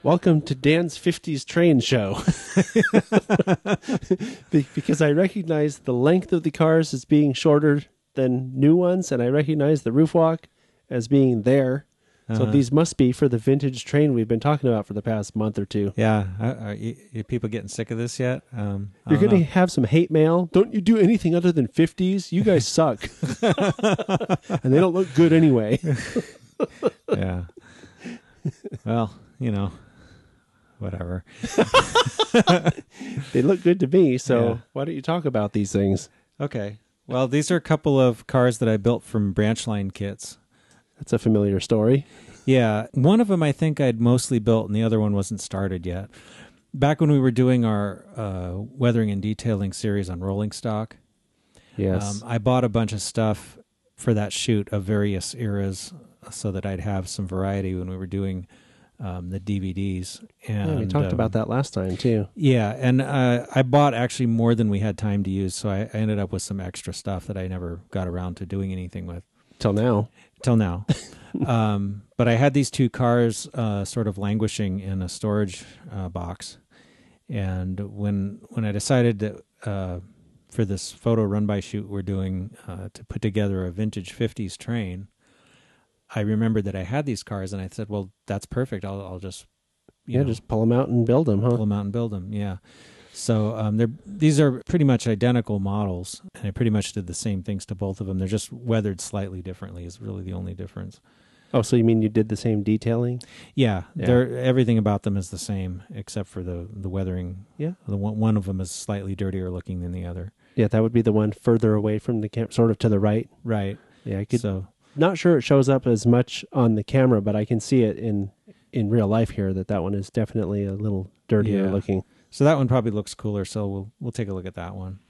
Welcome to Dan's 50s train show. Because I recognize the length of the cars as being shorter than new ones, and I recognize the roof walk as being there. So these must be for the vintage train we've been talking about for the past month or two. Yeah. Are people getting sick of this yet? You're going to have some hate mail. Don't you do anything other than 50s? You guys suck. And they don't look good anyway. Yeah. Well, whatever. They look good to me, so Yeah. why don't you talk about these things? Okay. Well, these are a couple of cars that I built from Branchline kits. That's a familiar story. Yeah. One of them I think I'd mostly built, and the other one wasn't started yet. Back when we were doing our weathering and detailing series on rolling stock, Yes. I bought a bunch of stuff for that shoot of various eras so that I'd have some variety when we were doing the DVDs. And we talked about that last time, too. Yeah, and I bought actually more than we had time to use, so I ended up with some extra stuff that I never got around to doing anything with. Till now. But I had these two cars sort of languishing in a storage box. And when I decided that for this photo run-by shoot we're doing to put together a vintage 50s train, I remembered that I had these cars, and I said, well, that's perfect. I'll just... just pull them out and build them, huh? Pull them out and build them, yeah. So these are pretty much identical models, and I pretty much did the same things to both of them. They're just weathered slightly differently is really the only difference. Oh, so you mean you did the same detailing? Yeah. Everything about them is the same except for the weathering. Yeah. One of them is slightly dirtier looking than the other. Yeah, that would be the one further away from the camera, sort of to the right. Right. Yeah, I could. Not sure it shows up as much on the camera, but I can see it in real life here that one is definitely a little dirtier looking. So that one probably looks cooler, so we'll take a look at that one.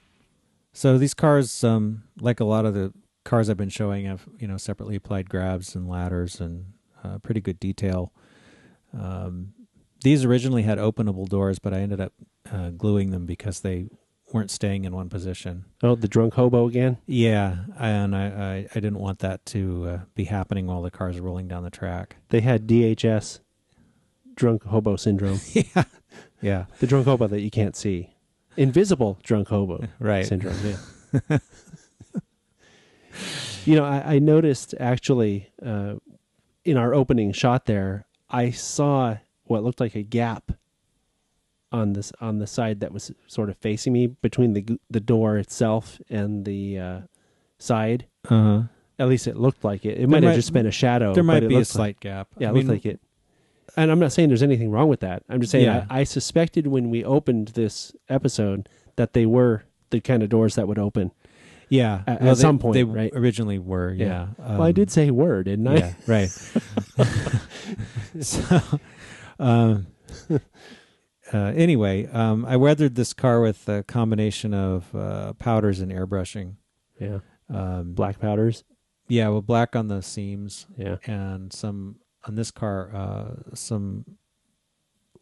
So these cars, like a lot of the cars I've been showing, have separately applied grabs and ladders and pretty good detail. These originally had openable doors, but I ended up gluing them because they weren't staying in one position. Oh, the drunk hobo again? Yeah, and I didn't want that to be happening while the cars are rolling down the track. They had DHS, drunk hobo syndrome. Yeah. The drunk hobo that you can't see. Invisible drunk hobo syndrome. Yeah. I noticed actually in our opening shot there, I saw what looked like a gap on the side that was sort of facing me between the door itself and the side. Uh-huh. At least it looked like it. It might have just been a shadow. There might be a slight gap. Yeah, it looked like it. And I'm not saying there's anything wrong with that. I'm just saying I suspected when we opened this episode that they were the kind of doors that would open. Yeah. At some point, they right? originally were, yeah. Well, I did say word, didn't I? Yeah, right. Anyway, I weathered this car with a combination of powders and airbrushing. Yeah. Black powders? Yeah, well, black on the seams. Yeah. And some... On this car, some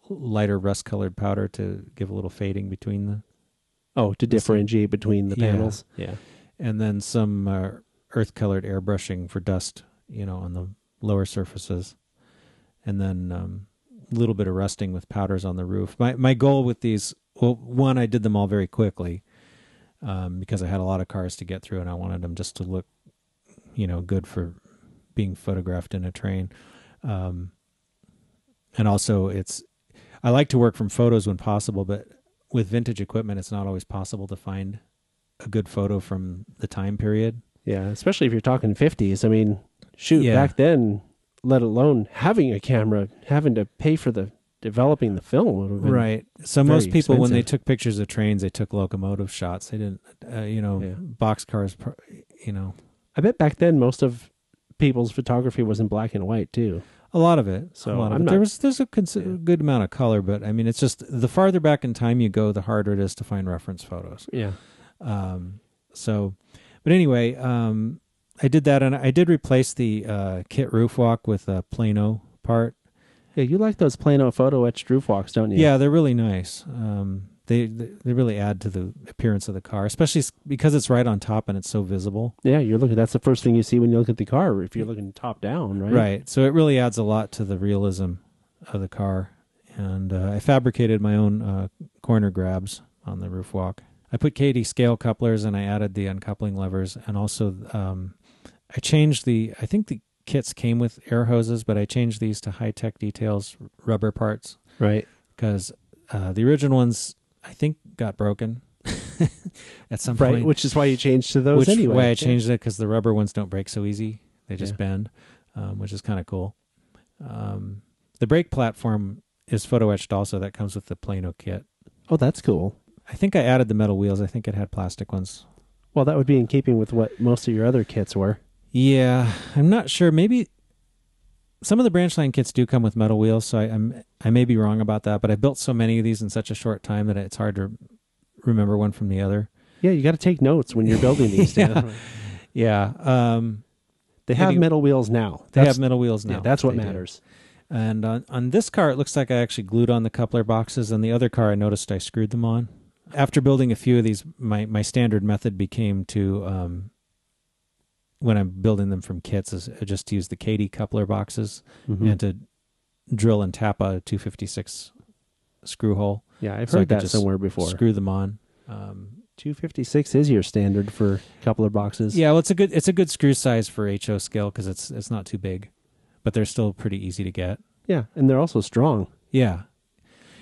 lighter rust-colored powder to give a little fading between the... Oh, to differentiate between the panels? Yeah. And then some earth-colored airbrushing for dust, on the lower surfaces. And then a little bit of rusting with powders on the roof. My goal with these... Well, one, I did them all very quickly because I had a lot of cars to get through, and I wanted them just to look, good for being photographed in a train. And also I like to work from photos when possible, but with vintage equipment, it's not always possible to find a good photo from the time period. Yeah. Especially if you're talking 50s. I mean, back then, let alone having a camera, having to pay for developing the film would have been right. So most people, expensive. when they took pictures of trains, they took locomotive shots. They didn't, boxcars, I bet back then most of people's photography was in black and white too. A lot of it. So there's a good amount of color, but I mean, it's just the farther back in time you go, the harder it is to find reference photos. Yeah. But anyway, I did that, and I did replace the kit roof walk with a Plano part. Yeah, you like those Plano photo etched roof walks, don't you? Yeah, they're really nice. They really add to the appearance of the car, especially because it's right on top and it's so visible. Yeah, that's the first thing you see when you look at the car, if you're looking top down, right? Right. So it really adds a lot to the realism of the car. and I fabricated my own corner grabs on the roof walk. I put Kadee scale couplers, and I added the uncoupling levers, and also I changed I think the kits came with air hoses, but I changed these to high-tech details rubber parts. Right. Because the original ones, I think, got broken at some Right, point. which is why you changed to those Which anyway. way I changed it, because the rubber ones don't break so easy. They just bend, which is kind of cool. The brake platform is photo etched also. That comes with the Plano kit. Oh, that's cool. I think I added the metal wheels. I think it had plastic ones. Well, that would be in keeping with what most of your other kits were. Yeah, I'm not sure. Maybe some of the Branchline kits do come with metal wheels, so I may be wrong about that. But I built so many of these in such a short time that it's hard to remember one from the other. Yeah, you got to take notes when you're building these. Yeah. They have metal wheels now. They have metal wheels now. Yeah, that's what They matters. do. And on this car, it looks like I actually glued on the coupler boxes. And the other car, I noticed I screwed them on. After building a few of these, my standard method became to, when I'm building them from kits, is just to use the Kadee coupler boxes and to drill and tap a 256 screw hole. Yeah, I've heard that somewhere before. Screw them on. 256 is your standard for coupler boxes. Yeah, well, it's a good screw size for HO scale because it's not too big, but they're still pretty easy to get. Yeah, and they're also strong. Yeah.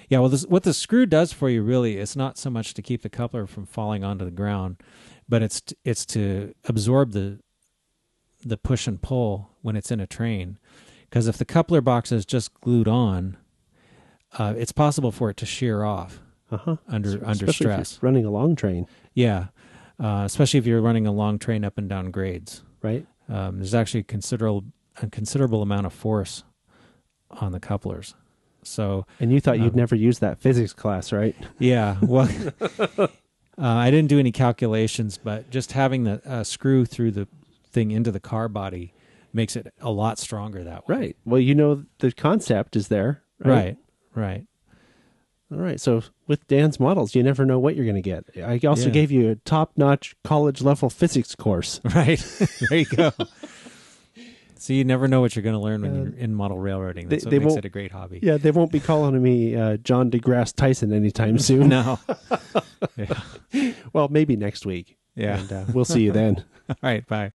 Yeah, well, what the screw does for you really is not so much to keep the coupler from falling onto the ground, but it's to absorb the push and pull when it's in a train. Because if the coupler box is just glued on, it's possible for it to shear off under stress. If you're running a long train. Yeah, especially if you're running a long train up and down grades. Right. There's actually a considerable amount of force on the couplers. So, and you thought you'd never use that physics class, right? Yeah. Well, I didn't do any calculations, but just having the screw through the thing into the car body makes it a lot stronger that way. Right. Well, the concept is there. Right. All right. So with Dan's models, you never know what you're going to get. I also gave you a top-notch college-level physics course. Right. There you go. So you never know what you're going to learn when you're in model railroading. That's what makes it a great hobby. Yeah, they won't be calling me John DeGrasse Tyson anytime soon. No. Yeah. Well, maybe next week. Yeah. And we'll see you then. All right. Bye.